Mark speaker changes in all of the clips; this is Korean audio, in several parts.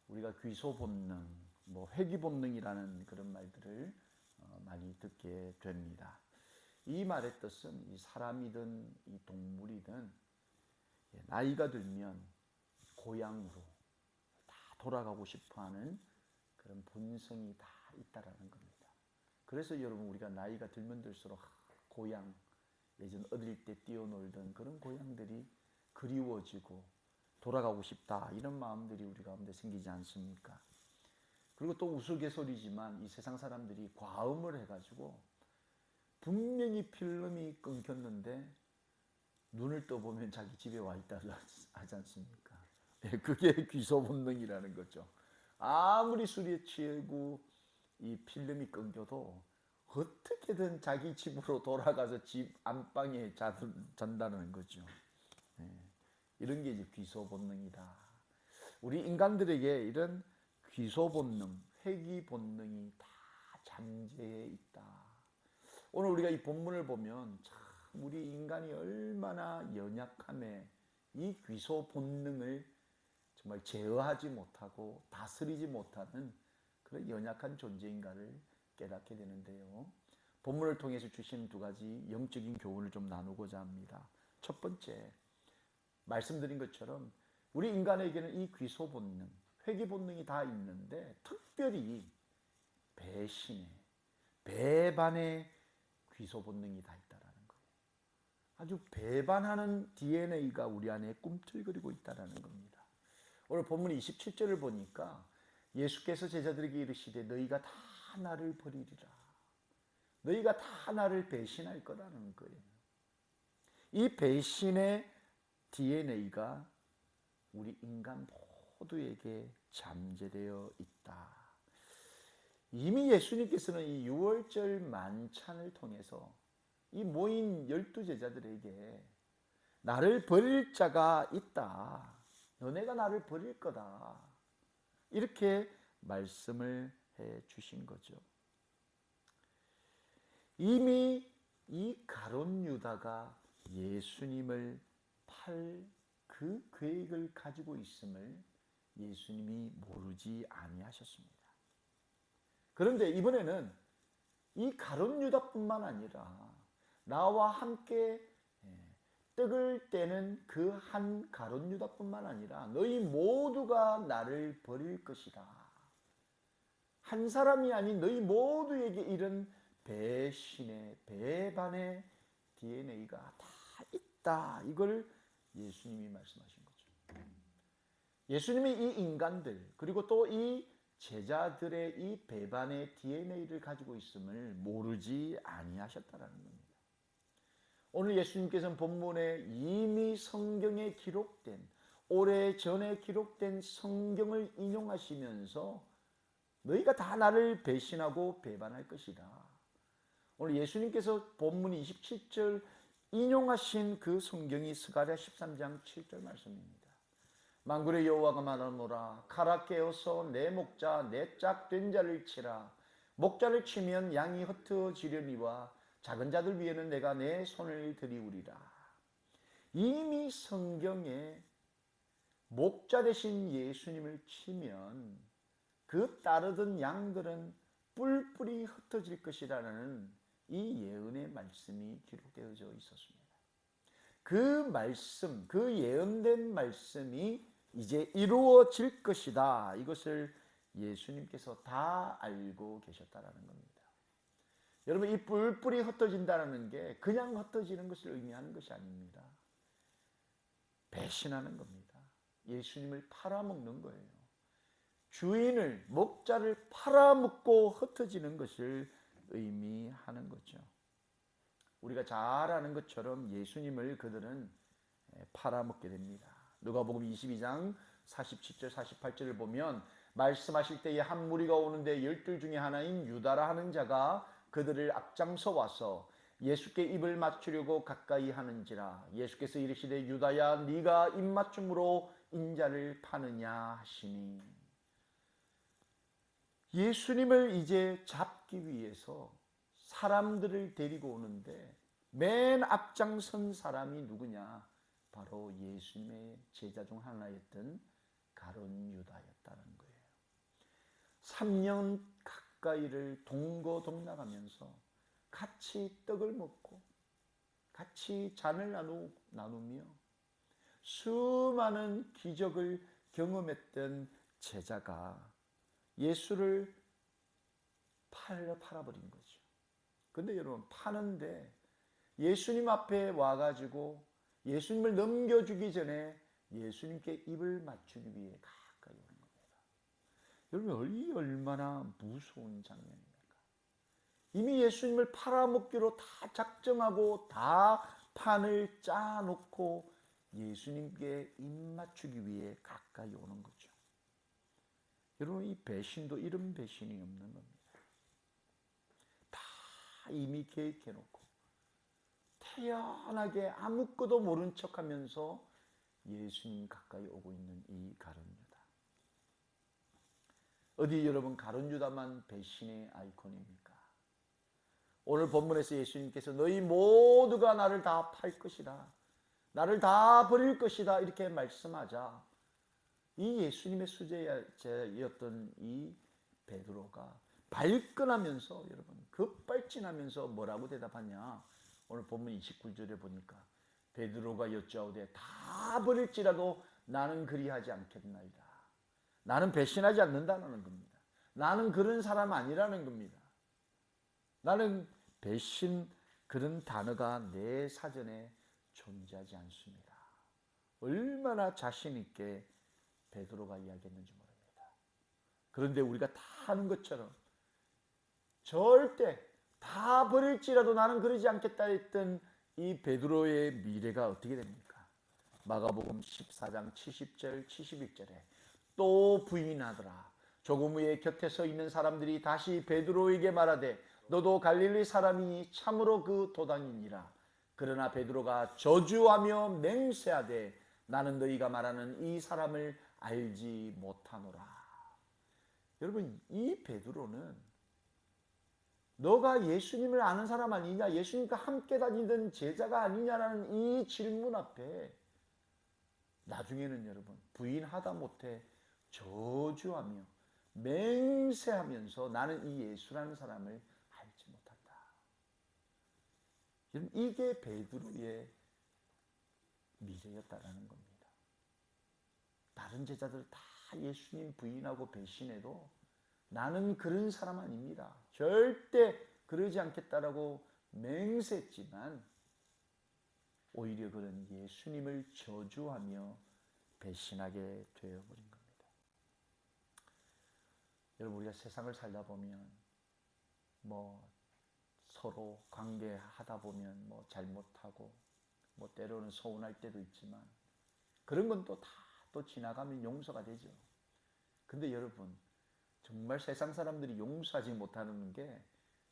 Speaker 1: 우리가 귀소 본능, 회귀 본능이라는 그런 말들을 많이 듣게 됩니다. 이 말의 뜻은 이 사람이든 이 동물이든 나이가 들면 고향으로 다 돌아가고 싶어하는 그런 본성이 다 있다라는 겁니다. 그래서 여러분 우리가 나이가 들면 들수록 고향, 예전 어릴 때 뛰어놀던 그런 고향들이 그리워지고 돌아가고 싶다 이런 마음들이 우리 가운데 생기지 않습니까? 그리고 또 우스갯소리지만 이 세상 사람들이 과음을 해가지고 분명히 필름이 끊겼는데 눈을 떠보면 자기 집에 와 있다 하지 않습니까? 그게 귀소 본능이라는 거죠. 아무리 술에 취하고 이 필름이 끊겨도 어떻게든 자기 집으로 돌아가서 집 안방에 잔다는 거죠. 이런 게 이제 귀소 본능이다. 우리 인간들에게 이런 귀소 본능, 회귀 본능이 다 잠재해 있다. 오늘 우리가 이 본문을 보면 참 우리 인간이 얼마나 연약함에 이 귀소 본능을 정말 제어하지 못하고 다스리지 못하는 그런 연약한 존재인가를 깨닫게 되는데요. 본문을 통해서 주신 두 가지 영적인 교훈을 좀 나누고자 합니다. 첫 번째, 말씀드린 것처럼 우리 인간에게는 이 귀소 본능, 회귀 본능이 다 있는데 특별히 배신의, 배반의 귀소 본능이 다 있다라는 거예요. 아주 배반하는 DNA가 우리 안에 꿈틀거리고 있다라는 겁니다. 오늘 본문 27절을 보니까 예수께서 제자들에게 이르시되 너희가 다 나를 버리리라. 너희가 다 나를 배신할 거라는 거예요. 이 배신의 DNA가 우리 인간 모두에게 잠재되어 있다. 이미 예수님께서는 이 6월절 만찬을 통해서 이 모인 12제자들에게 나를 버릴 자가 있다. 너네가 나를 버릴 거다. 이렇게 말씀을 해 주신 거죠. 이미 이 가룟 유다가 예수님을 팔 그 계획을 가지고 있음을 예수님이 모르지 아니하셨습니다. 그런데 이번에는 이 가룟 유다뿐만 아니라 나와 함께 떡을 떼는 그 한 가룟 유다뿐만 아니라 너희 모두가 나를 버릴 것이다. 한 사람이 아닌 너희 모두에게 이런 배신의 배반의 DNA가 다 있다. 이걸 예수님이 말씀하신 거죠. 예수님이 이 인간들 그리고 또 이 제자들의 이 배반의 DNA를 가지고 있음을 모르지 아니하셨다라는 겁니다. 오늘 예수님께서는 본문에 이미 성경에 기록된 오래전에 기록된 성경을 인용하시면서 너희가 다 나를 배신하고 배반할 것이다. 오늘 예수님께서 본문 27절 인용하신 그 성경이 스가랴 13장 7절 말씀입니다. 만군의 여호와가 말하노라 칼아 깨어서 내 목자 내 짝된 자를 치라. 목자를 치면 양이 흩어지려니와 작은 자들 위에는 내가 내 손을 들이우리라. 이미 성경에 목자 되신 예수님을 치면 그 따르던 양들은 뿔뿔이 흩어질 것이라는 이 예언의 말씀이 기록되어져 있었습니다. 그 말씀, 그 예언된 말씀이 이제 이루어질 것이다. 이것을 예수님께서 다 알고 계셨다라는 겁니다. 여러분, 이 뿔뿔이 흩어진다는 게 그냥 흩어지는 것을 의미하는 것이 아닙니다. 배신하는 겁니다. 예수님을 팔아먹는 거예요. 주인을, 목자를 팔아먹고 흩어지는 것을 의미하는 거죠. 우리가 잘 아는 것처럼 예수님을 그들은 팔아먹게 됩니다. 누가복음 22장 47절 48절을 보면 말씀하실 때에 한 무리가 오는데 12 중에 하나인 유다라 하는 자가 그들을 앞장서 와서 예수께 입을 맞추려고 가까이 하는지라. 예수께서 이르시되 유다야 네가 입맞춤으로 인자를 파느냐 하시니. 예수님을 이제 잡기 위해서 사람들을 데리고 오는데 맨 앞장선 사람이 누구냐? 바로 예수님의 제자 중 하나였던 가룟 유다였다는 거예요. 3년 가까이를 동거동락하면서 같이 떡을 먹고 같이 잔을 나누며 수많은 기적을 경험했던 제자가 예수를 팔아버린 거죠. 근데 여러분, 파는데 예수님 앞에 와가지고 예수님을 넘겨주기 전에 예수님께 입을 맞추기 위해 가까이 오는 겁니다. 여러분, 이 얼마나 무서운 장면입니까? 이미 예수님을 팔아먹기로 다 작정하고 다 판을 짜놓고 예수님께 입 맞추기 위해 가까이 오는 거죠. 여러분, 이 배신도 이런 배신이 없는 겁니다. 다 이미 계획해놓고 태연하게 아무것도 모른 척하면서 예수님 가까이 오고 있는 이 가룟 유다. 어디 여러분, 가룟 유다만 배신의 아이콘입니까? 오늘 본문에서 예수님께서 너희 모두가 나를 다 팔 것이다, 나를 다 버릴 것이다 이렇게 말씀하자 이 예수님의 수제자였던 이 베드로가 발끈하면서 여러분 급발진하면서 뭐라고 대답하냐? 오늘 본문 29절에 보니까 베드로가 여짜오되 다 버릴지라도 나는 그리하지 않겠나이다. 나는 배신하지 않는다는 겁니다. 나는 그런 사람 아니라는 겁니다. 나는 배신 그런 단어가 내 사전에 존재하지 않습니다. 얼마나 자신 있게 베드로가 이야기했는지 모릅니다. 그런데 우리가 다 아는 것처럼 절대 다 버릴지라도 나는 그러지 않겠다 했던 이 베드로의 미래가 어떻게 됩니까? 마가복음 14장 70절 71절에 또 부인하더라. 조금 후에 곁에 서 있는 사람들이 다시 베드로에게 말하되 너도 갈릴리 사람이니 참으로 그 도당이니라. 그러나 베드로가 저주하며 맹세하되 나는 너희가 말하는 이 사람을 알지 못하노라. 여러분, 이 베드로는 너가 예수님을 아는 사람 아니냐, 예수님과 함께 다니던 제자가 아니냐라는 이 질문 앞에 나중에는 여러분 부인하다 못해 저주하며 맹세하면서 나는 이 예수라는 사람을 알지 못한다. 여러분, 이게 베드로의 미래였다라는 겁니다. 다른 제자들 다 예수님 부인하고 배신해도 나는 그런 사람 아닙니다. 절대 그러지 않겠다라고 맹세했지만 오히려 그런 예수님을 저주하며 배신하게 되어버린 겁니다. 여러분, 우리가 세상을 살다 보면 서로 관계하다 보면 잘못하고 때로는 서운할 때도 있지만 그런 건 또 지나가면 용서가 되죠. 근데 여러분, 정말 세상 사람들이 용서하지 못하는 게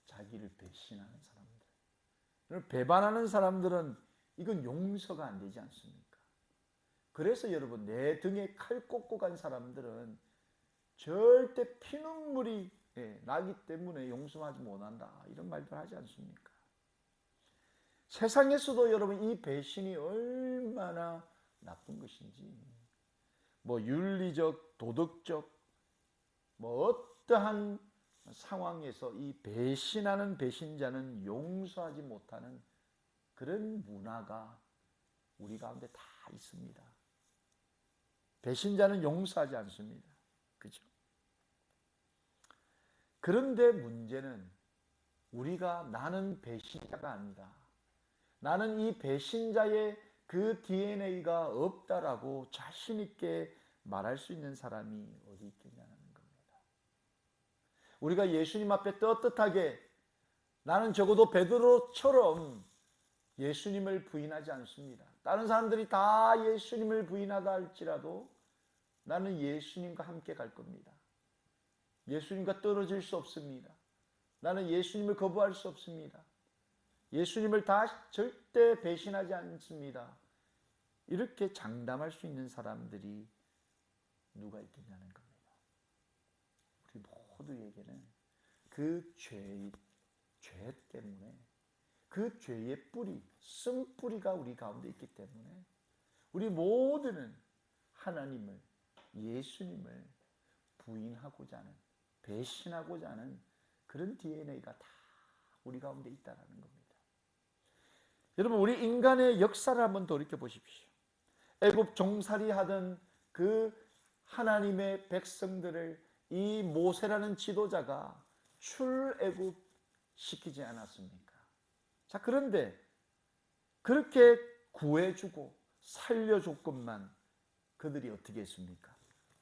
Speaker 1: 자기를 배신하는 사람들. 배반하는 사람들은 이건 용서가 안 되지 않습니까? 그래서 여러분, 내 등에 칼 꽂고 간 사람들은 절대 피눈물이 나기 때문에 용서하지 못한다 이런 말들 하지 않습니까? 세상에서도 여러분 이 배신이 얼마나 나쁜 것인지 윤리적, 도덕적 어떠한 상황에서 이 배신하는 배신자는 용서하지 못하는 그런 문화가 우리 가운데 다 있습니다. 배신자는 용서하지 않습니다. 그렇죠? 그런데 문제는 우리가 나는 배신자가 아니다, 나는 이 배신자의 그 DNA가 없다라고 자신 있게 말할 수 있는 사람이 어디 있겠냐는 겁니다. 우리가 예수님 앞에 떳떳하게 나는 적어도 베드로처럼 예수님을 부인하지 않습니다. 다른 사람들이 다 예수님을 부인하다 할지라도 나는 예수님과 함께 갈 겁니다. 예수님과 떨어질 수 없습니다. 나는 예수님을 거부할 수 없습니다. 예수님을 절대 배신하지 않습니다. 이렇게 장담할 수 있는 사람들이 누가 있겠냐는 겁니다. 우리 모두에게는 그 죄 때문에 그 죄의 뿌리, 쓴뿌리가 우리 가운데 있기 때문에 우리 모두는 하나님을, 예수님을 부인하고자 하는, 배신하고자 하는 그런 DNA가 다 우리 가운데 있다는 겁니다. 여러분, 우리 인간의 역사를 한번 돌이켜 보십시오. 애굽 종살이 하던 그 하나님의 백성들을 이 모세라는 지도자가 출애굽 시키지 않았습니까? 자, 그런데 그렇게 구해주고 살려줬건만 그들이 어떻게 했습니까?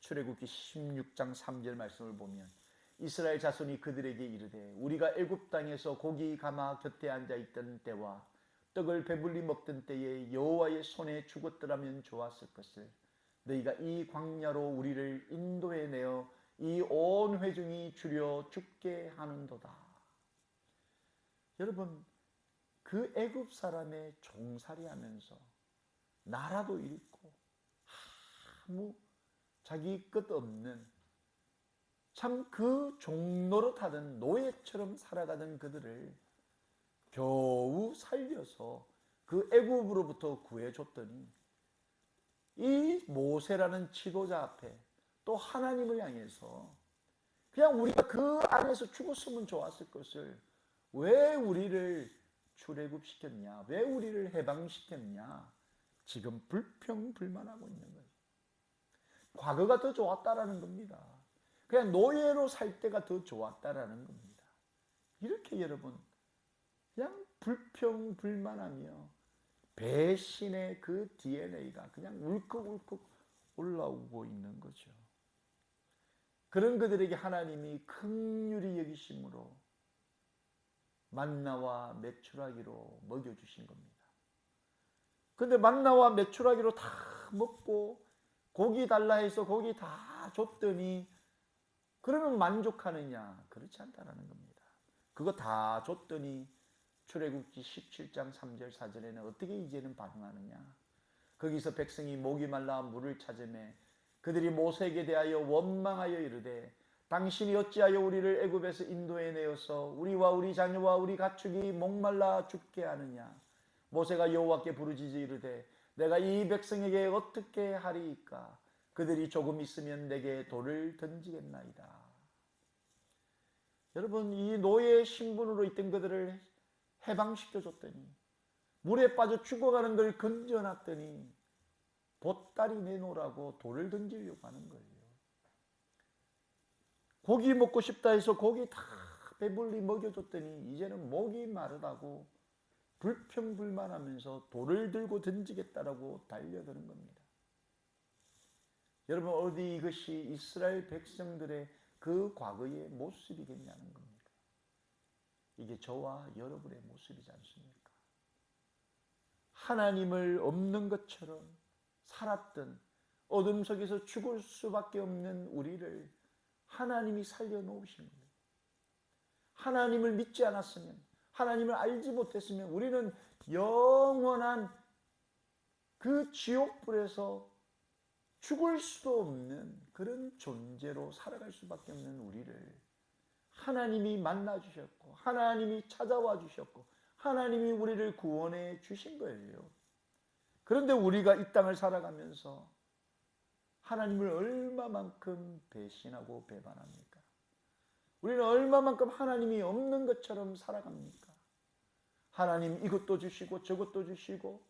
Speaker 1: 출애굽기 16장 3절 말씀을 보면 이스라엘 자손이 그들에게 이르되 우리가 애굽 땅에서 고기 가마 곁에 앉아 있던 때와 떡을 배불리 먹던 때에 여호와의 손에 죽었더라면 좋았을 것을 너희가 이 광야로 우리를 인도해 내어 이 온 회중이 주려 죽게 하는도다. 여러분, 그 애굽 사람의 종살이 하면서 나라도 잃고 아무 자기 끝 없는 참 그 종노릇하던 노예처럼 살아가던 그들을 겨우 살려서 그 애굽으로부터 구해줬더니 이 모세라는 지도자 앞에 또 하나님을 향해서 그냥 우리가 그 안에서 죽었으면 좋았을 것을 왜 우리를 출애굽시켰냐, 왜 우리를 해방시켰냐, 지금 불평불만하고 있는 거예요. 과거가 더 좋았다라는 겁니다. 그냥 노예로 살 때가 더 좋았다라는 겁니다. 이렇게 여러분 그냥 불평불만하며 배신의 그 DNA가 그냥 울컥울컥 올라오고 있는 거죠. 그런 그들에게 하나님이 긍휼히 여기심으로 만나와 메추라기로 먹여주신 겁니다. 근데 만나와 메추라기로 다 먹고 고기 달라 해서 고기 다 줬더니 그러면 만족하느냐? 그렇지 않다라는 겁니다. 그거 다 줬더니 출애굽기 17장 3절 4절에는 어떻게 이제는 반응하느냐? 거기서 백성이 목이 말라 물을 찾으매 그들이 모세에게 대하여 원망하여 이르되 당신이 어찌하여 우리를 애굽에서 인도해 내어서 우리와 우리 자녀와 우리 가축이 목말라 죽게 하느냐? 모세가 여호와께 부르짖어 이르되 내가 이 백성에게 어떻게 하리이까? 그들이 조금 있으면 내게 돌을 던지겠나이다. 여러분, 이 노예 신분으로 있던 그들을 해방시켜줬더니 물에 빠져 죽어가는 걸 건져놨더니 보따리 내놓으라고 돌을 던지려고 하는 거예요. 고기 먹고 싶다 해서 고기 다 배불리 먹여줬더니 이제는 목이 마르다고 불평불만하면서 돌을 들고 던지겠다라고 달려드는 겁니다. 여러분, 어디 이것이 이스라엘 백성들의 그 과거의 모습이겠냐는 겁니다. 이게 저와 여러분의 모습이지 않습니까? 하나님을 없는 것처럼 살았던 어둠 속에서 죽을 수밖에 없는 우리를 하나님이 살려놓으신 거예요. 하나님을 믿지 않았으면, 하나님을 알지 못했으면 우리는 영원한 그 지옥불에서 죽을 수도 없는 그런 존재로 살아갈 수밖에 없는 우리를 하나님이 만나주셨고 하나님이 찾아와 주셨고 하나님이 우리를 구원해 주신 거예요. 그런데 우리가 이 땅을 살아가면서 하나님을 얼마만큼 배신하고 배반합니까? 우리는 얼마만큼 하나님이 없는 것처럼 살아갑니까? 하나님 이것도 주시고 저것도 주시고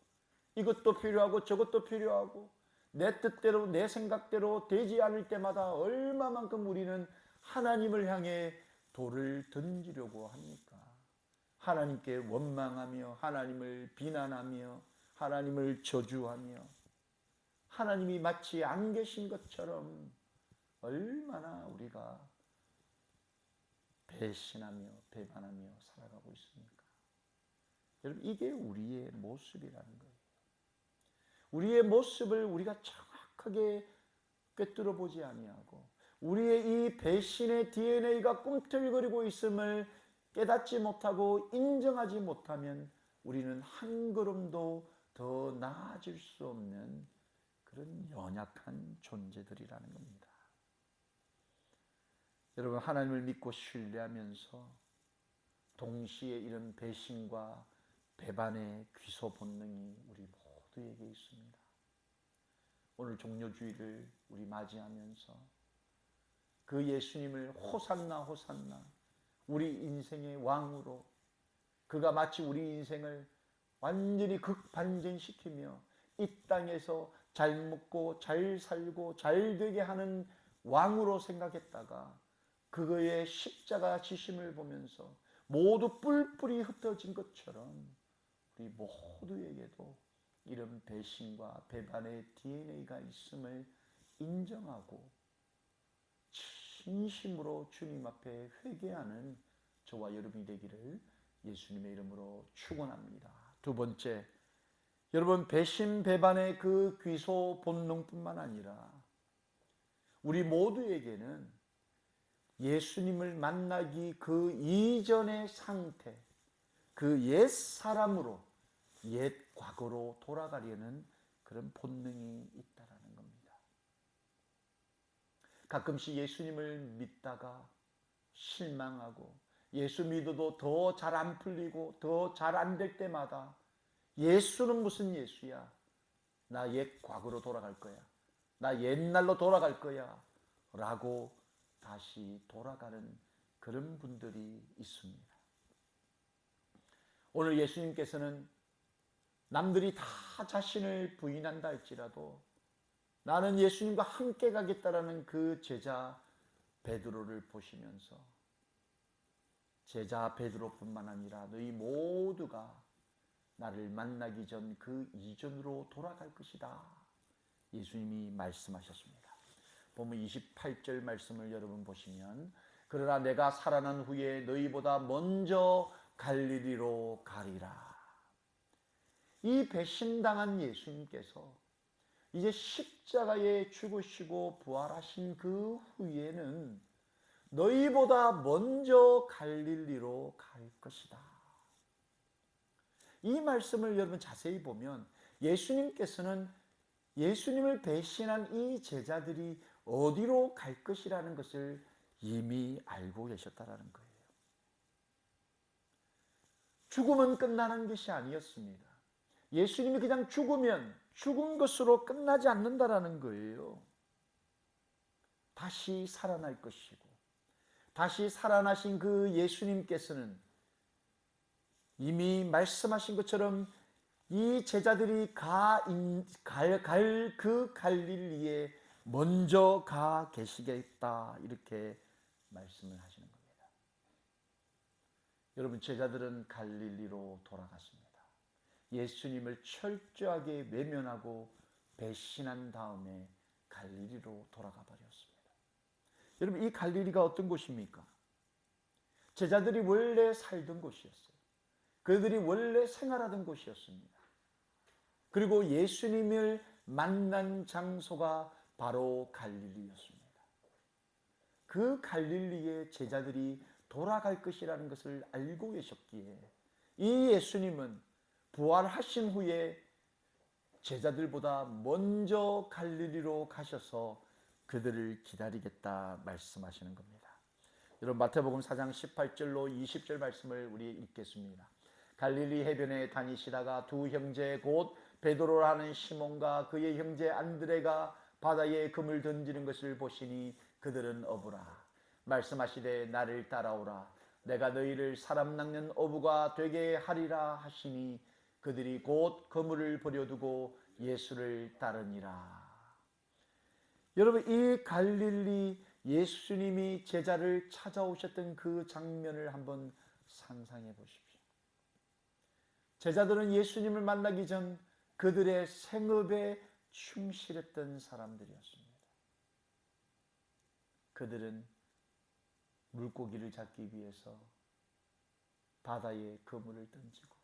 Speaker 1: 이것도 필요하고 저것도 필요하고 내 뜻대로 내 생각대로 되지 않을 때마다 얼마만큼 우리는 하나님을 향해 돌을 던지려고 합니까? 하나님께 원망하며 하나님을 비난하며 하나님을 저주하며 하나님이 마치 안 계신 것처럼 얼마나 우리가 배신하며 배반하며 살아가고 있습니까? 여러분, 이게 우리의 모습이라는 거예요. 우리의 모습을 우리가 정확하게 꿰뚫어 보지 아니하고 우리의 이 배신의 DNA가 꿈틀거리고 있음을 깨닫지 못하고 인정하지 못하면 우리는 한 걸음도 더 나아질 수 없는 그런 연약한 존재들이라는 겁니다. 여러분, 하나님을 믿고 신뢰하면서 동시에 이런 배신과 배반의 귀소 본능이 우리 모두에게 있습니다. 오늘 종료주일을 우리 맞이하면서 그 예수님을 호산나 호산나 우리 인생의 왕으로, 그가 마치 우리 인생을 완전히 극반전시키며 이 땅에서 잘 먹고 잘 살고 잘 되게 하는 왕으로 생각했다가 그거의 십자가 지심을 보면서 모두 뿔뿔이 흩어진 것처럼 우리 모두에게도 이런 배신과 배반의 DNA가 있음을 인정하고 진심으로 주님 앞에 회개하는 저와 여러분이 되기를 예수님의 이름으로 축원합니다. 두 번째, 여러분, 배신 배반의 그 귀소 본능뿐만 아니라 우리 모두에게는 예수님을 만나기 그 이전의 상태, 그 옛 사람으로, 옛 과거로 돌아가려는 그런 본능이 있다라는 겁니다. 가끔씩 예수님을 믿다가 실망하고 예수 믿어도 더 잘 안 풀리고 더 잘 안 될 때마다 예수는 무슨 예수야? 나 옛 과거로 돌아갈 거야. 나 옛날로 돌아갈 거야. 라고 다시 돌아가는 그런 분들이 있습니다. 오늘 예수님께서는 남들이 다 자신을 부인한다 할지라도 나는 예수님과 함께 가겠다라는 그 제자 베드로를 보시면서 제자 베드로뿐만 아니라 너희 모두가 나를 만나기 전 그 이전으로 돌아갈 것이다. 예수님이 말씀하셨습니다. 보면 28절 말씀을 여러분 보시면 그러나 내가 살아난 후에 너희보다 먼저 갈릴리로 가리라. 이 배신당한 예수님께서 이제 십자가에 죽으시고 부활하신 그 후에는 너희보다 먼저 갈릴리로 갈 것이다. 이 말씀을 여러분 자세히 보면 예수님께서는 예수님을 배신한 이 제자들이 어디로 갈 것이라는 것을 이미 알고 계셨다라는 거예요. 죽으면 끝나는 것이 아니었습니다. 예수님이 그냥 죽으면 죽은 것으로 끝나지 않는다라는 거예요. 다시 살아날 것이고 다시 살아나신 그 예수님께서는 이미 말씀하신 것처럼 이 제자들이 갈 그 갈릴리에 먼저 가 계시겠다 이렇게 말씀을 하시는 겁니다. 여러분, 제자들은 갈릴리로 돌아갔습니다. 예수님을 철저하게 외면하고 배신한 다음에 갈릴리로 돌아가 버렸습니다. 여러분, 이 갈릴리가 어떤 곳입니까? 제자들이 원래 살던 곳이었어요. 그들이 원래 생활하던 곳이었습니다. 그리고 예수님을 만난 장소가 바로 갈릴리였습니다. 그 갈릴리에 제자들이 돌아갈 것이라는 것을 알고 계셨기에 이 예수님은 부활하신 후에 제자들보다 먼저 갈릴리로 가셔서 그들을 기다리겠다 말씀하시는 겁니다. 여러분, 마태복음 4장 18절로 20절 말씀을 우리 읽겠습니다. 갈릴리 해변에 다니시다가 두 형제 곧 베드로라는 시몬과 그의 형제 안드레가 바다에 금을 던지는 것을 보시니 그들은 어부라. 말씀하시되 나를 따라오라. 내가 너희를 사람 낚는 어부가 되게 하리라 하시니 그들이 곧 그물을 버려두고 예수를 따르니라. 여러분, 이 갈릴리 예수님이 제자를 찾아오셨던 그 장면을 한번 상상해 보십시오. 제자들은 예수님을 만나기 전 그들의 생업에 충실했던 사람들이었습니다. 그들은 물고기를 잡기 위해서 바다에 그물을 던지고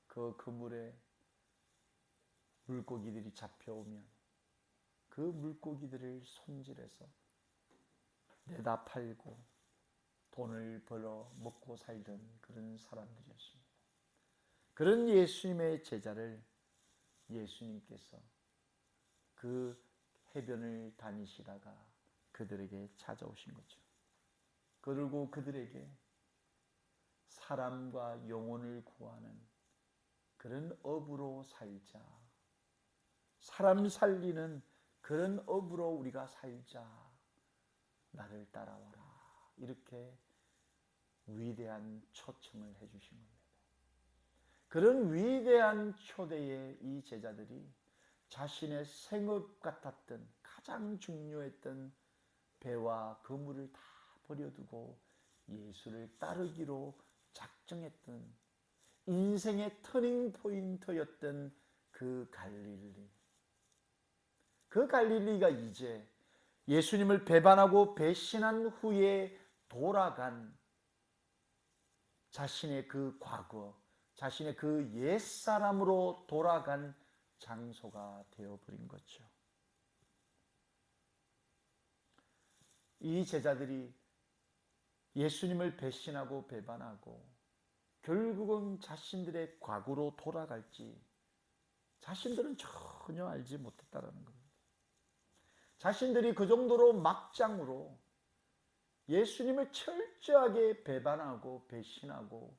Speaker 1: 그 그물에 물고기들이 잡혀오면 그 물고기들을 손질해서 내다 팔고 돈을 벌어 먹고 살던 그런 사람들이었습니다. 그런 예수님의 제자를 예수님께서 그 해변을 다니시다가 그들에게 찾아오신 거죠. 그리고 그들에게 사람과 영혼을 구하는 그런 어부로 살자. 사람 살리는 그런 어부로 우리가 살자. 나를 따라와라. 이렇게 위대한 초청을 해주신 겁니다. 그런 위대한 초대에 이 제자들이 자신의 생업 같았던 가장 중요했던 배와 그물을 다 버려두고 예수를 따르기로 작정했던 인생의 터닝 포인트였던 그 갈릴리가 이제 예수님을 배반하고 배신한 후에 돌아간 자신의 그 과거, 자신의 그 옛사람으로 돌아간 장소가 되어버린 거죠. 이 제자들이 예수님을 배신하고 배반하고 결국은 자신들의 과거로 돌아갈지 자신들은 전혀 알지 못했다라는 겁니다. 자신들이 그 정도로 막장으로 예수님을 철저하게 배반하고 배신하고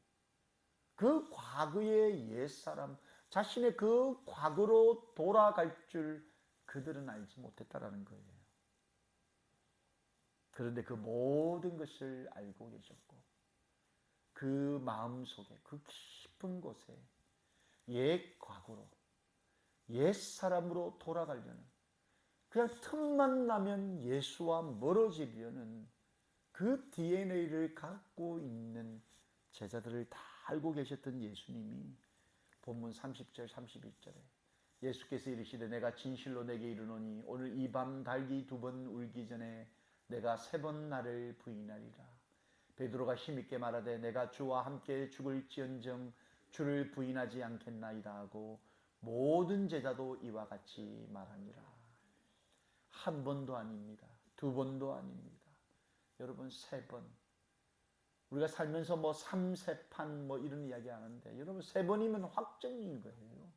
Speaker 1: 그 과거의 옛사람, 자신의 그 과거로 돌아갈 줄 그들은 알지 못했다라는 거예요. 그런데 그 모든 것을 알고 계셨고 그 마음속에 그 깊은 곳에 옛 과거로 옛 사람으로 돌아가려는 그냥 틈만 나면 예수와 멀어지려는 그 DNA를 갖고 있는 제자들을 다 알고 계셨던 예수님이 본문 30절 31절에 예수께서 이르시되 내가 진실로 내게 이르노니 오늘 이 밤 달기 2번 울기 전에 내가 3번 나를 부인하리라. 베드로가 힘있게 말하되 내가 주와 함께 죽을지언정 주를 부인하지 않겠나이다 하고 모든 제자도 이와 같이 말하니라. 한 번도 아닙니다. 2번도 아닙니다. 여러분 3번. 우리가 살면서 뭐 3세판 뭐 이런 이야기 하는데 여러분 3번이면 확정인 거예요.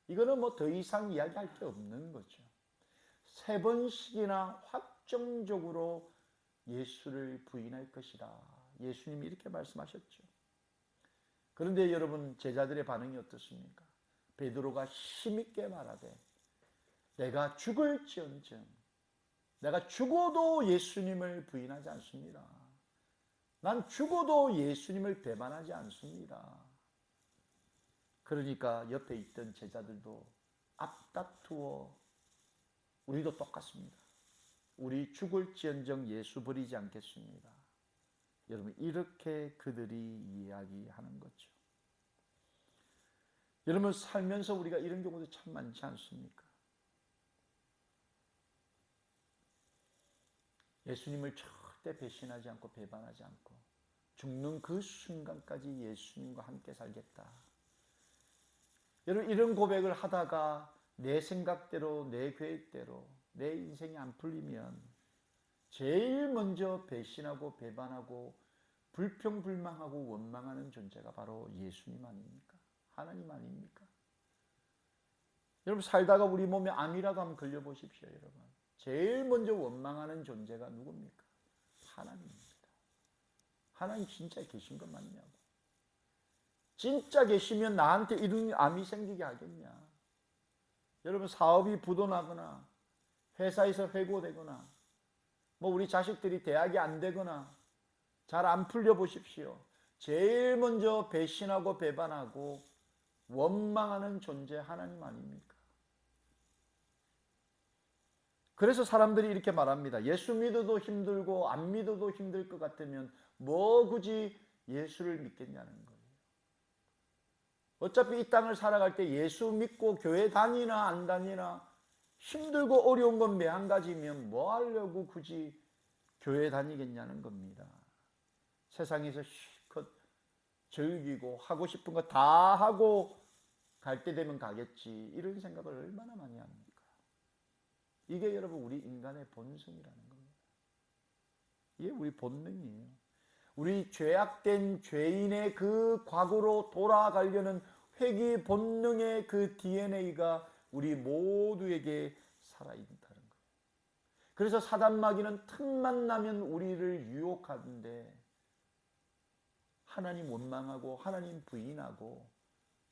Speaker 1: 이거는 뭐 더 이상 이야기할 게 없는 거죠. 3번씩이나 확정적으로 예수를 부인할 것이다. 예수님이 이렇게 말씀하셨죠. 그런데 여러분 제자들의 반응이 어떻습니까? 베드로가 힘있게 말하되 내가 죽을지언정 내가 죽어도 예수님을 부인하지 않습니다. 난 죽어도 예수님을 배반하지 않습니다. 그러니까 옆에 있던 제자들도 앞다투어 우리도 똑같습니다. 우리 죽을지언정 예수 버리지 않겠습니다. 여러분 이렇게 그들이 이야기하는 거죠. 여러분 살면서 우리가 이런 경우도 참 많지 않습니까? 예수님을 절대 배신하지 않고 배반하지 않고 죽는 그 순간까지 예수님과 함께 살겠다. 여러분 이런 고백을 하다가 내 생각대로 내 계획대로 내 인생이 안 풀리면 제일 먼저 배신하고 배반하고 불평불망하고 원망하는 존재가 바로 예수님 아닙니까? 하나님 아닙니까? 여러분 살다가 우리 몸에 암이라도 한번 걸려보십시오. 여러분 제일 먼저 원망하는 존재가 누굽니까? 하나님입니다. 하나님 진짜 계신 것 맞냐고. 진짜 계시면 나한테 이런 암이 생기게 하겠냐. 여러분 사업이 부도나거나 회사에서 회고되거나 뭐 우리 자식들이 대학이 안 되거나 잘 안 풀려 보십시오. 제일 먼저 배신하고 배반하고 원망하는 존재 하나님 아닙니까? 그래서 사람들이 이렇게 말합니다. 예수 믿어도 힘들고 안 믿어도 힘들 것 같으면 뭐 굳이 예수를 믿겠냐는 거예요. 어차피 이 땅을 살아갈 때 예수 믿고 교회 다니나 안 다니나 힘들고 어려운 건 매한 가지면 뭐 하려고 굳이 교회 다니겠냐는 겁니다. 세상에서 실컷 즐기고 하고 싶은 거 다 하고 갈 때 되면 가겠지. 이런 생각을 얼마나 많이 합니까? 이게 여러분 우리 인간의 본성이라는 겁니다. 이게 우리 본능이에요. 우리 죄악된 죄인의 그 과거로 돌아가려는 회귀 본능의 그 DNA가 우리 모두에게 살아있다는 거예요. 그래서 사단마귀는 틈만 나면 우리를 유혹하는데 하나님 원망하고 하나님 부인하고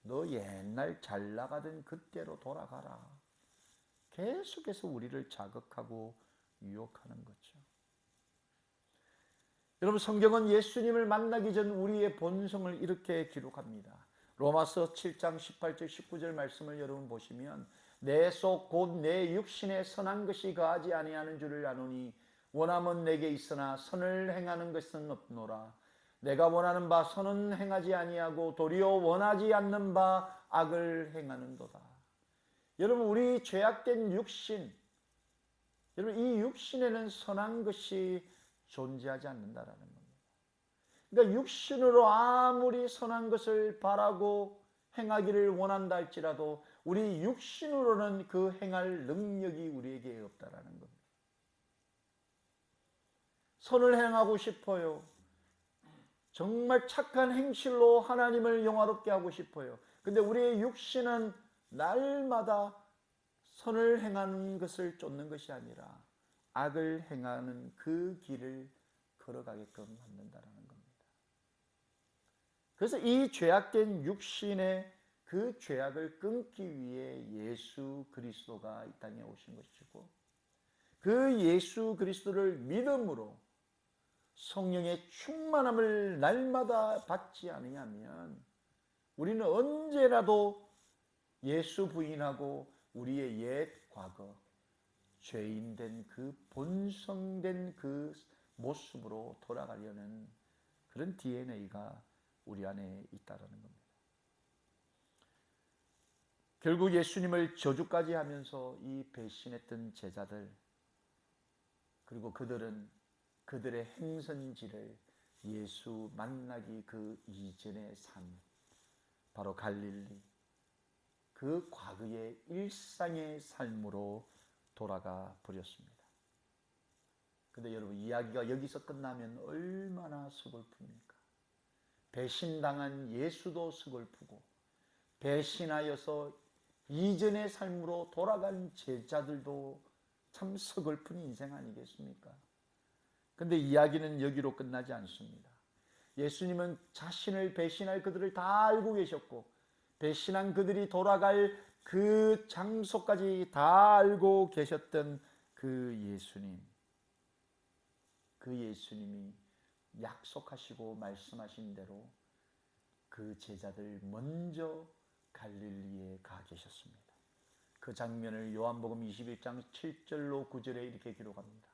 Speaker 1: 너 옛날 잘 나가던 그때로 돌아가라. 계속해서 우리를 자극하고 유혹하는 거죠. 여러분, 성경은 예수님을 만나기 전 우리의 본성을 이렇게 기록합니다. 로마서 7장 18절 19절 말씀을 여러분 보시면 내 속 곧 내 육신에 선한 것이 거하지 아니하는 줄을 아노니 원함은 내게 있으나 선을 행하는 것은 없노라. 내가 원하는 바 선은 행하지 아니하고 도리어 원하지 않는 바 악을 행하는도다. 여러분, 우리 죄악된 육신, 여러분, 이 육신에는 선한 것이 존재하지 않는다라는 겁니다. 그러니까 육신으로 아무리 선한 것을 바라고 행하기를 원한다 할지라도 우리 육신으로는 그 행할 능력이 우리에게 없다라는 겁니다. 선을 행하고 싶어요. 정말 착한 행실로 하나님을 영화롭게 하고 싶어요. 근데 우리의 육신은 날마다 선을 행하는 것을 쫓는 것이 아니라 악을 행하는 그 길을 걸어가게끔 만든다는 겁니다. 그래서 이 죄악된 육신의 그 죄악을 끊기 위해 예수 그리스도가 이 땅에 오신 것이고, 그 예수 그리스도를 믿음으로 성령의 충만함을 날마다 받지 않으면 우리는 언제라도 예수 부인하고 우리의 옛 과거, 죄인된 그 본성된 그 모습으로 돌아가려는 그런 DNA가 우리 안에 있다는 겁니다. 결국 예수님을 저주까지 하면서 이 배신했던 제자들, 그리고 그들의 행선지를 예수 만나기 그 이전의 삶, 바로 갈릴리, 그 과거의 일상의 삶으로 돌아가 버렸습니다. 근데 여러분, 이야기가 여기서 끝나면 얼마나 서글픕니까? 배신당한 예수도 서글프고 배신하여서 이전의 삶으로 돌아간 제자들도 참 서글픈 인생 아니겠습니까? 근데 이야기는 여기로 끝나지 않습니다. 예수님은 자신을 배신할 그들을 다 알고 계셨고 배신한 그들이 돌아갈 그 장소까지 다 알고 계셨던 그 예수님이 약속하시고 말씀하신 대로 그 제자들 먼저 갈릴리에 가 계셨습니다. 그 장면을 요한복음 21장 7절로 9절에 이렇게 기록합니다.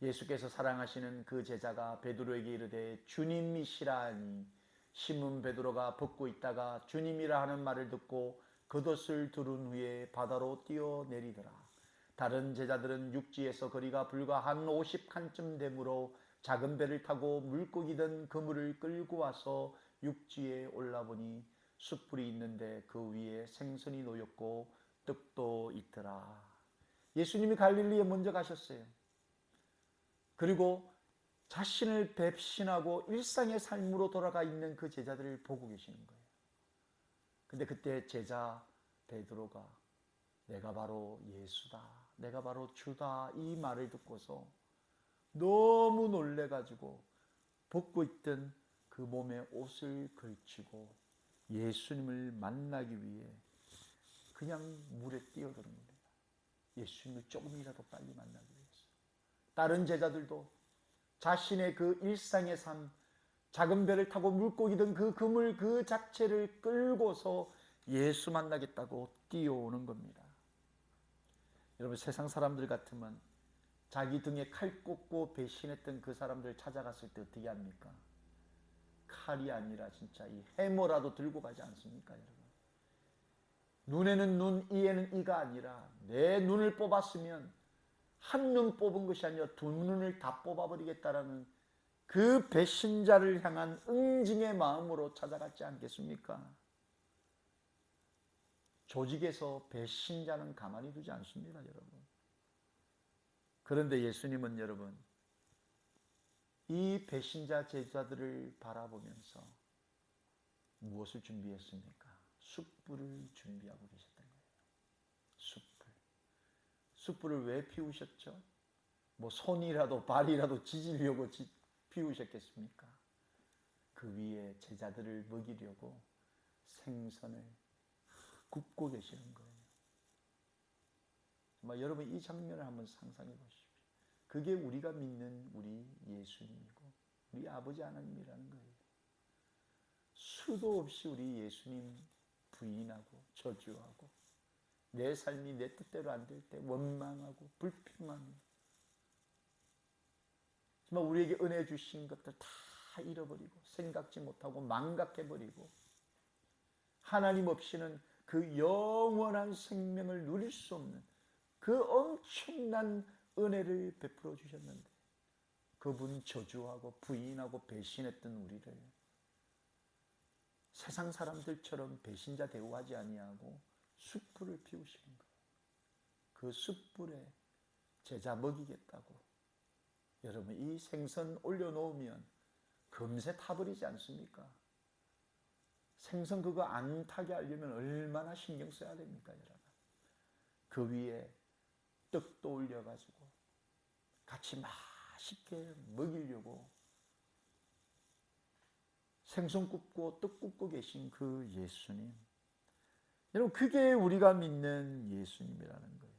Speaker 1: 예수께서 사랑하시는 그 제자가 베드로에게 이르되 주님이시라 하니 시몬 베드로가 벗고 있다가 주님이라 하는 말을 듣고 겉옷을 두른 후에 바다로 뛰어내리더라. 다른 제자들은 육지에서 거리가 불과 한 50칸쯤 되므로 작은 배를 타고 물고기든 그물을 끌고 와서 육지에 올라보니 숯불이 있는데 그 위에 생선이 놓였고 떡도 있더라. 예수님이 갈릴리에 먼저 가셨어요. 그리고 자신을 배신하고 일상의 삶으로 돌아가 있는 그 제자들을 보고 계시는 거예요. 근데 그때 제자 베드로가 내가 바로 예수다, 내가 바로 주다 이 말을 듣고서 너무 놀래가지고 벗고 있던 그 몸에 옷을 걸치고 예수님을 만나기 위해 그냥 물에 뛰어드는 겁니다. 예수님을 조금이라도 빨리 만나기 위해서. 다른 제자들도 자신의 그 일상의 삶, 작은 배를 타고 물고기든 그 그물 그 자체를 끌고서 예수 만나겠다고 뛰어오는 겁니다. 여러분, 세상 사람들 같으면 자기 등에 칼 꽂고 배신했던 그 사람들 찾아갔을 때 어떻게 합니까? 칼이 아니라 진짜 이 해머라도 들고 가지 않습니까, 여러분? 눈에는 눈, 이에는 이가 아니라 내 눈을 뽑았으면 한 눈 뽑은 것이 아니라 두 눈을 다 뽑아버리겠다라는 그 배신자를 향한 응징의 마음으로 찾아갔지 않겠습니까? 조직에서 배신자는 가만히 두지 않습니다, 여러분. 그런데 예수님은 여러분, 이 배신자 제자들을 바라보면서 무엇을 준비했습니까? 숯불을 준비하고 계셨던 거예요. 숯불을 왜 피우셨죠? 뭐 손이라도 발이라도 지지려고 피우셨겠습니까? 그 위에 제자들을 먹이려고 생선을 굽고 계시는 거예요. 여러분, 이 장면을 한번 상상해 보십시오. 그게 우리가 믿는 우리 예수님이고 우리 아버지 하나님이라는 거예요. 수도 없이 우리 예수님 부인하고 저주하고 내 삶이 내 뜻대로 안 될 때 원망하고 불평하며 정말 우리에게 은혜 주신 것들 다 잃어버리고 생각지 못하고 망각해버리고 하나님 없이는 그 영원한 생명을 누릴 수 없는 그 엄청난 은혜를 베풀어 주셨는데 그분 저주하고 부인하고 배신했던 우리를 세상 사람들처럼 배신자 대우하지 아니하고 숯불을 피우시는 거예요. 그 숯불에 제자 먹이겠다고. 여러분 이 생선 올려놓으면 금세 타버리지 않습니까? 생선 그거 안 타게 하려면 얼마나 신경 써야 됩니까, 여러분? 그 위에 떡도 올려가지고 같이 맛있게 먹이려고 생선 굽고 떡 굽고 계신 그 예수님. 여러분 그게 우리가 믿는 예수님이라는 거예요.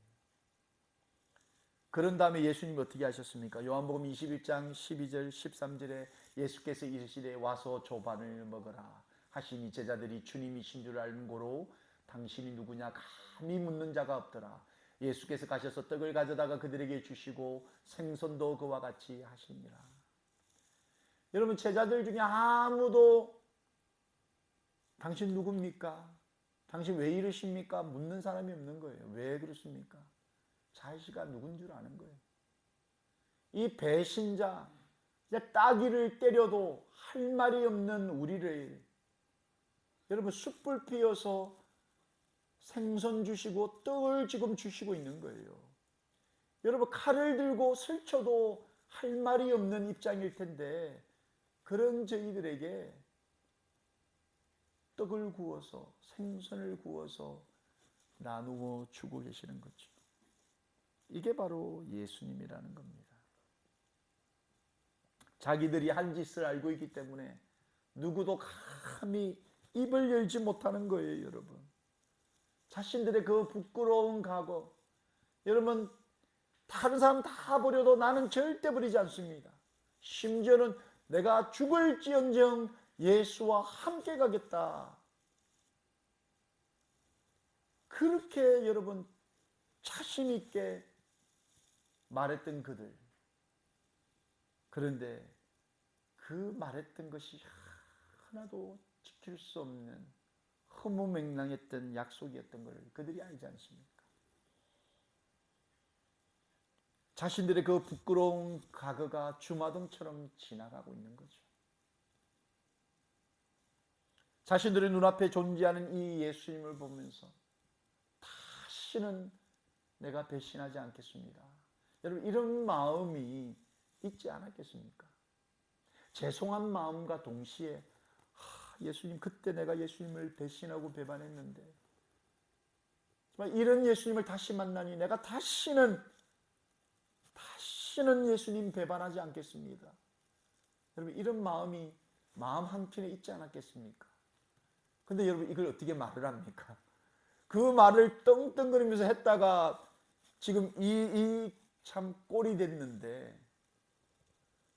Speaker 1: 그런 다음에 예수님 어떻게 하셨습니까? 요한복음 21장 12절 13절에 예수께서 이르시되 와서 조반을 먹으라 하시니 제자들이 주님이신 줄 알는 고로 당신이 누구냐 감히 묻는 자가 없더라. 예수께서 가셔서 떡을 가져다가 그들에게 주시고 생선도 그와 같이 하시니라. 여러분 제자들 중에 아무도 당신 누굽니까? 당신 왜 이러십니까? 묻는 사람이 없는 거예요. 왜 그렇습니까? 자기가 누군 줄 아는 거예요. 이 배신자, 따귀를 때려도 할 말이 없는 우리를 여러분 숯불 피워서 생선 주시고 떡을 지금 주시고 있는 거예요. 여러분 칼을 들고 슬쳐도 할 말이 없는 입장일 텐데 그런 저희들에게 떡을 구워서 생선을 구워서 나누어 주고 계시는 거죠. 이게 바로 예수님이라는 겁니다. 자기들이 한 짓을 알고 있기 때문에 누구도 감히 입을 열지 못하는 거예요, 여러분. 자신들의 그 부끄러운 과거, 여러분 다른 사람 다 버려도 나는 절대 버리지 않습니다. 심지어는 내가 죽을지언정 예수와 함께 가겠다. 그렇게 여러분 자신 있게 말했던 그들. 그런데 그 말했던 것이 하나도 지킬 수 없는 허무맹랑했던 약속이었던 걸 그들이 알지 않습니까? 자신들의 그 부끄러운 과거가 주마등처럼 지나가고 있는 거죠. 자신들의 눈앞에 존재하는 이 예수님을 보면서 다시는 내가 배신하지 않겠습니다. 여러분 이런 마음이 있지 않았겠습니까? 죄송한 마음과 동시에 예수님 그때 내가 예수님을 배신하고 배반했는데 정말 이런 예수님을 다시 만나니 내가 다시는 예수님 배반하지 않겠습니다. 여러분 이런 마음이 마음 한켠에 있지 않았겠습니까? 근데 여러분 이걸 어떻게 말을 합니까? 그 말을 떵떵거리면서 했다가 지금 이 참 꼴이 됐는데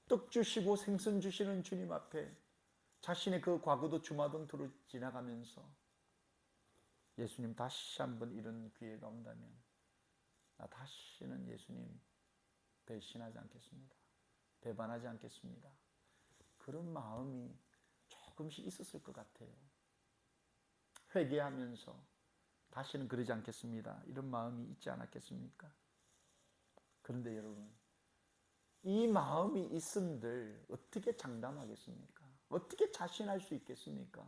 Speaker 1: 떡 주시고 생선 주시는 주님 앞에 자신의 그 과거도 주마등처럼 지나가면서 예수님 다시 한번 이런 기회가 온다면 나 다시는 예수님 배신하지 않겠습니다. 배반하지 않겠습니다. 그런 마음이 조금씩 있었을 것 같아요. 회개하면서 다시는 그러지 않겠습니다. 이런 마음이 있지 않았겠습니까? 그런데 여러분 이 마음이 있음들 어떻게 장담하겠습니까? 어떻게 자신할 수 있겠습니까?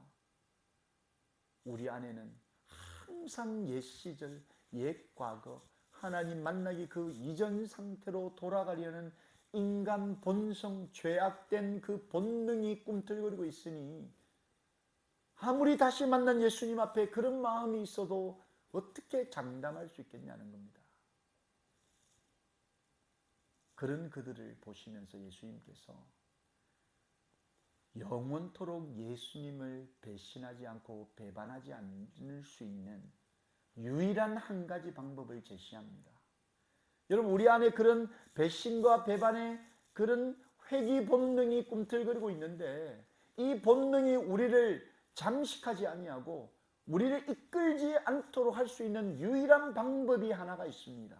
Speaker 1: 우리 안에는 항상 옛 시절, 옛 과거, 하나님 만나기 그 이전 상태로 돌아가려는 인간 본성, 죄악된 그 본능이 꿈틀거리고 있으니 아무리 다시 만난 예수님 앞에 그런 마음이 있어도 어떻게 장담할 수 있겠냐는 겁니다. 그런 그들을 보시면서 예수님께서 영원토록 예수님을 배신하지 않고 배반하지 않을 수 있는 유일한 한 가지 방법을 제시합니다. 여러분 우리 안에 그런 배신과 배반의 그런 회귀 본능이 꿈틀거리고 있는데 이 본능이 우리를 잠식하지 아니하고 우리를 이끌지 않도록 할 수 있는 유일한 방법이 하나가 있습니다.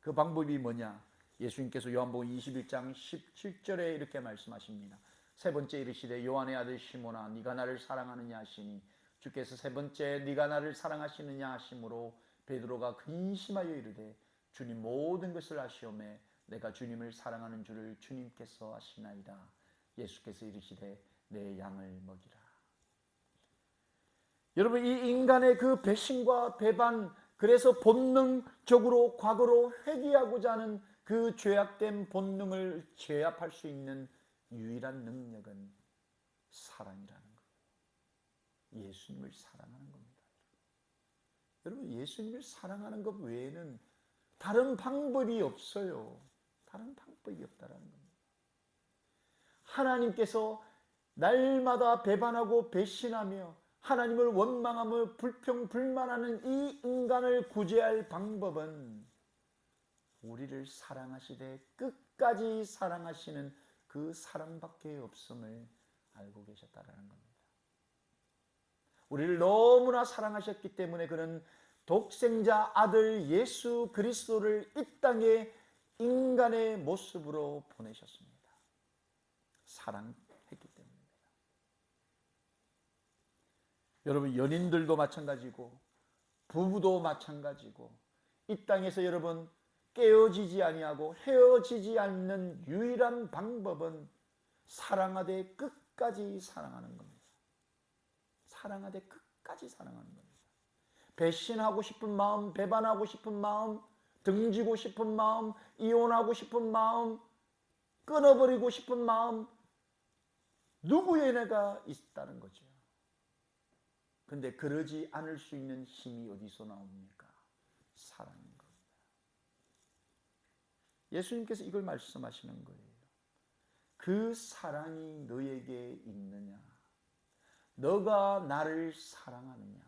Speaker 1: 그 방법이 뭐냐? 예수님께서 요한복음 21장 17절에 이렇게 말씀하십니다. 세 번째 이르시되 요한의 아들 시몬아 네가 나를 사랑하느냐 하시니 주께서 세 번째 네가 나를 사랑하시느냐 하심으로 베드로가 근심하여 이르되 주님 모든 것을 아시오매 내가 주님을 사랑하는 줄을 주님께서 아시나이다. 예수께서 이르시되 내 양을 먹이라. 여러분, 이 인간의 그 배신과 배반, 그래서 본능적으로 과거로 회귀하고자 하는 그 죄악된 본능을 제압할 수 있는 유일한 능력은 사랑이라는 거예요. 예수님을 사랑하는 겁니다. 여러분, 예수님을 사랑하는 것 외에는 다른 방법이 없어요. 다른 방법이 없다라는 겁니다. 하나님께서 날마다 배반하고 배신하며 하나님을 원망하며 불평불만하는 이 인간을 구제할 방법은 우리를 사랑하시되 끝까지 사랑하시는 그 사랑밖에 없음을 알고 계셨다라는 겁니다. 우리를 너무나 사랑하셨기 때문에 그는 독생자 아들 예수 그리스도를 이 땅에 인간의 모습으로 보내셨습니다. 사랑했기 때문입니다. 여러분, 연인들도 마찬가지고 부부도 마찬가지고 이 땅에서 여러분 깨어지지 아니하고 헤어지지 않는 유일한 방법은 사랑하되 끝까지 사랑하는 겁니다. 사랑하되 끝까지 사랑하는 겁니다. 배신하고 싶은 마음, 배반하고 싶은 마음, 등지고 싶은 마음, 이혼하고 싶은 마음, 끊어버리고 싶은 마음, 누구에게나 있다는 거죠. 근데 그러지 않을 수 있는 힘이 어디서 나옵니까? 사랑인 겁니다. 예수님께서 이걸 말씀하시는 거예요. 그 사랑이 너에게 있느냐? 너가 나를 사랑하느냐?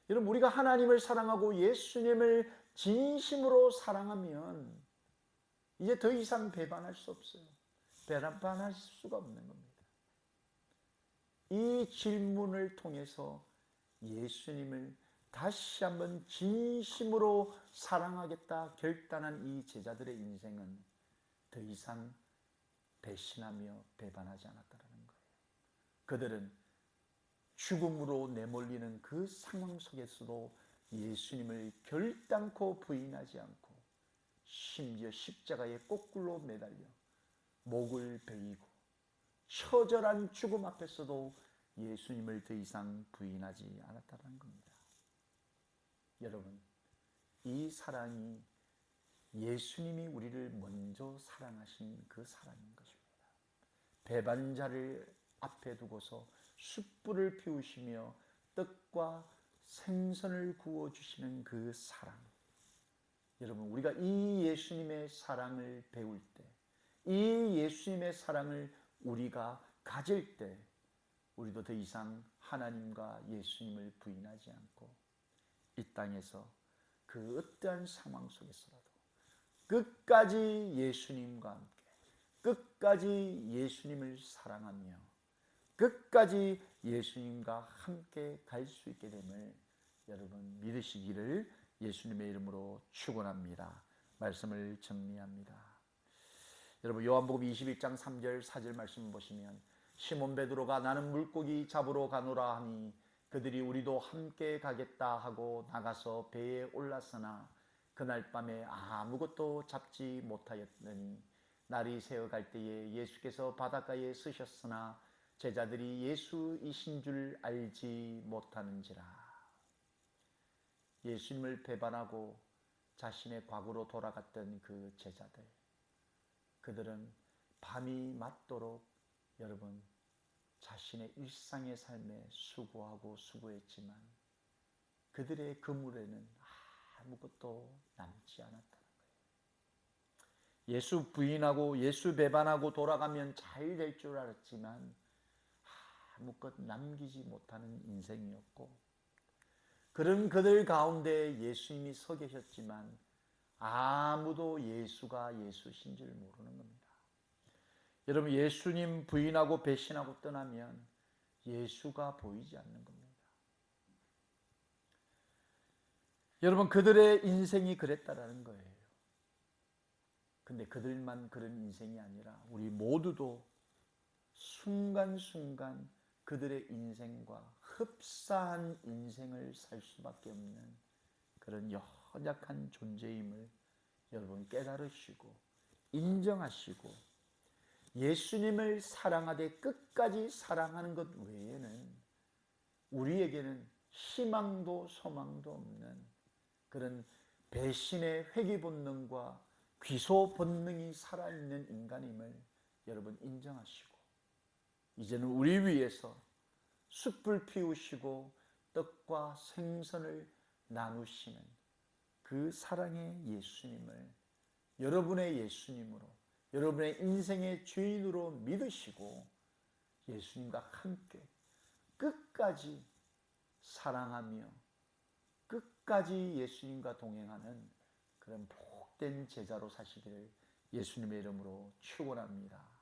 Speaker 1: 여러분, 우리가 하나님을 사랑하고 예수님을 진심으로 사랑하면 이제 더 이상 배반할 수 없어요. 배반할 수가 없는 겁니다. 이 질문을 통해서 예수님을 다시 한번 진심으로 사랑하겠다 결단한 이 제자들의 인생은 더 이상 배신하며 배반하지 않았다는 거예요. 그들은 죽음으로 내몰리는 그 상황 속에서도 예수님을 결단코 부인하지 않고 심지어 십자가에 거꾸로 매달려 목을 베이고 처절한 죽음 앞에서도 예수님을 더 이상 부인하지 않았다는 겁니다. 여러분, 이 사랑이 예수님이 우리를 먼저 사랑하신 그 사랑인 것입니다. 배반자를 앞에 두고서 숯불을 피우시며 떡과 생선을 구워주시는 그 사랑. 여러분, 우리가 이 예수님의 사랑을 배울 때, 이 예수님의 사랑을 우리가 가질 때 우리도 더 이상 하나님과 예수님을 부인하지 않고 이 땅에서 그 어떠한 상황 속에서라도 끝까지 예수님과 함께 끝까지 예수님을 사랑하며 끝까지 예수님과 함께 갈 수 있게 됨을 여러분 믿으시기를 예수님의 이름으로 축원합니다. 말씀을 정리합니다. 여러분, 요한복음 21장 3절 4절 말씀 보시면 시몬 베드로가 나는 물고기 잡으러 가노라 하니 그들이 우리도 함께 가겠다 하고 나가서 배에 올랐으나 그날 밤에 아무것도 잡지 못하였더니 날이 새어갈 때에 예수께서 바닷가에 서셨으나 제자들이 예수이신 줄 알지 못하는지라. 예수님을 배반하고 자신의 과거로 돌아갔던 그 제자들, 그들은 밤이 맞도록 여러분 자신의 일상의 삶에 수고하고 수고했지만 그들의 그물에는 아무것도 남지 않았다는 거예요. 예수 부인하고 예수 배반하고 돌아가면 잘 될 줄 알았지만 아무것 남기지 못하는 인생이었고, 그런 그들 가운데 예수님이 서 계셨지만 아무도 예수가 예수신 줄 모르는 겁니다. 여러분, 예수님 부인하고 배신하고 떠나면 예수가 보이지 않는 겁니다. 여러분, 그들의 인생이 그랬다라는 거예요. 근데 그들만 그런 인생이 아니라 우리 모두도 순간순간 그들의 인생과 흡사한 인생을 살 수밖에 없는 그런 연약한 존재임을 여러분 깨달으시고 인정하시고 예수님을 사랑하되 끝까지 사랑하는 것 외에는 우리에게는 희망도 소망도 없는 그런 배신의 회귀 본능과 귀소 본능이 살아있는 인간임을 여러분 인정하시고 이제는 우리 위해서 숯불 피우시고 떡과 생선을 나누시는 그 사랑의 예수님을 여러분의 예수님으로 여러분의 인생의 주인으로 믿으시고 예수님과 함께 끝까지 사랑하며 끝까지 예수님과 동행하는 그런 복된 제자로 사시기를 예수님의 이름으로 축원합니다.